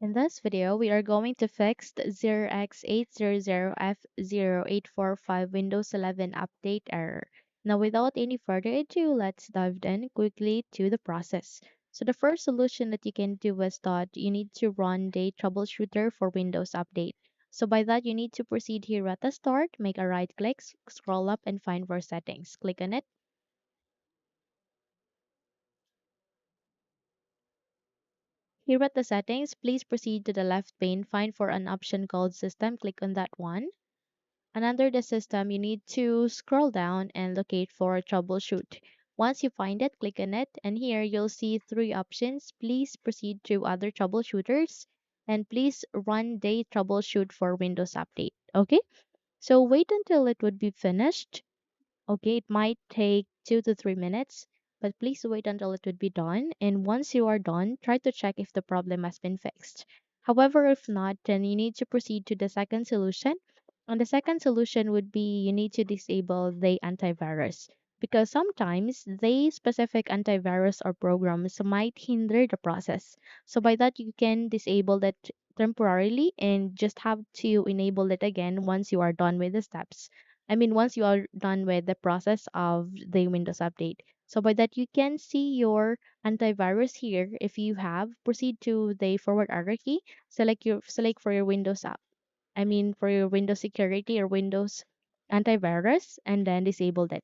In this video, we are going to fix the 0x800f0845 Windows 11 update error. Now, without any further ado, let's dive in quickly to the process. So the first solution that you can do is that you need to run the troubleshooter for Windows Update. So by that, you need to proceed here at the start, make a right click, scroll up and find for settings. Click on it. Here at the settings, please proceed to the left pane, find for an option called System, click on that one. And under the system, you need to scroll down and locate for troubleshoot. Once you find it, click on it, and here you'll see three options. Please proceed to other troubleshooters, and please run day troubleshoot for Windows Update. Okay, so wait until it would be finished. Okay, it might take 2 to 3 minutes, but please wait until it would be done. And once you are done, try to check if the problem has been fixed. However, if not, then you need to proceed to the second solution. And the second solution would be you need to disable the antivirus because sometimes the specific antivirus or programs might hinder the process. So by that, you can disable that temporarily and just have to enable it again once you are done with the steps. Once you are done with the process of the Windows update. So by that, you can see your antivirus here. If you have, proceed to the forward arrow key, select for your Windows app. For your Windows security or Windows antivirus, and then disable that.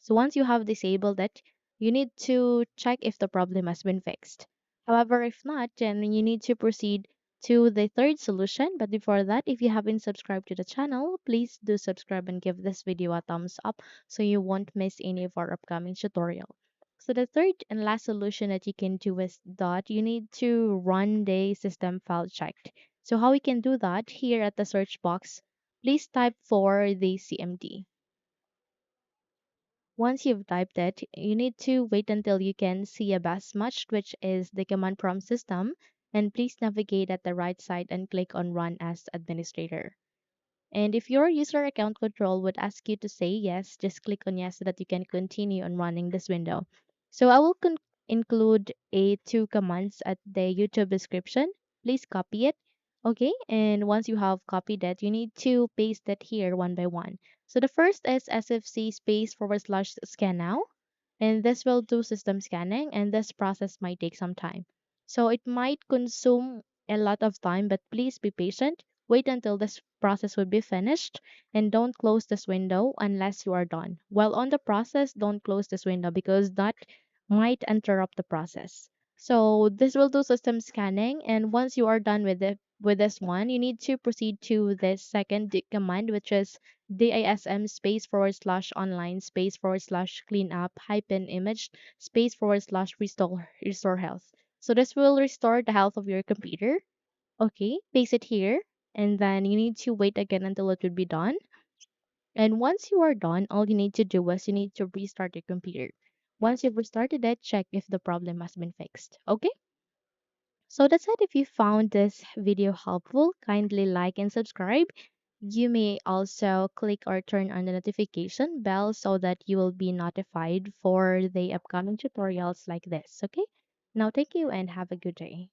So once you have disabled it, you need to check if the problem has been fixed. However, if not, then you need to proceed to the third solution. But before that, if you haven't subscribed to the channel, please do subscribe and give this video a thumbs up so you won't miss any of our upcoming tutorial. So the third and last solution that you can do is that you need to run the system file check. So how we can do that, here at the search box, please type for the CMD. Once you've typed it, you need to wait until you can see a bash match, which is the command prompt system, and please navigate at the right side and click on Run as Administrator. And if your user account control would ask you to say yes, just click on yes so that you can continue on running this window. So I will include a two commands at the YouTube description. Please copy it. Okay, and once you have copied it, you need to paste it here one by one. So the first is sfc space forward slash scan now, and this will do system scanning, and this process might take some time. So it might consume a lot of time, but please be patient. Wait until this process will be finished and don't close this window unless you are done. While on the process, don't close this window because that might interrupt the process. So this will do system scanning, and once you are done with it with this one, you need to proceed to the second command, which is DISM space forward slash online space forward slash cleanup hyphen image space forward slash restore health. So this will restore the health of your computer. Okay, paste it here, and then you need to wait again until it will be done. And once you are done, all you need to do is you need to restart your computer. Once you've restarted it, check if the problem has been fixed. Okay? So that's it. If you found this video helpful, kindly like and subscribe. You may also click or turn on the notification bell so that you will be notified for the upcoming tutorials like this. Okay? Now, thank you and have a good day.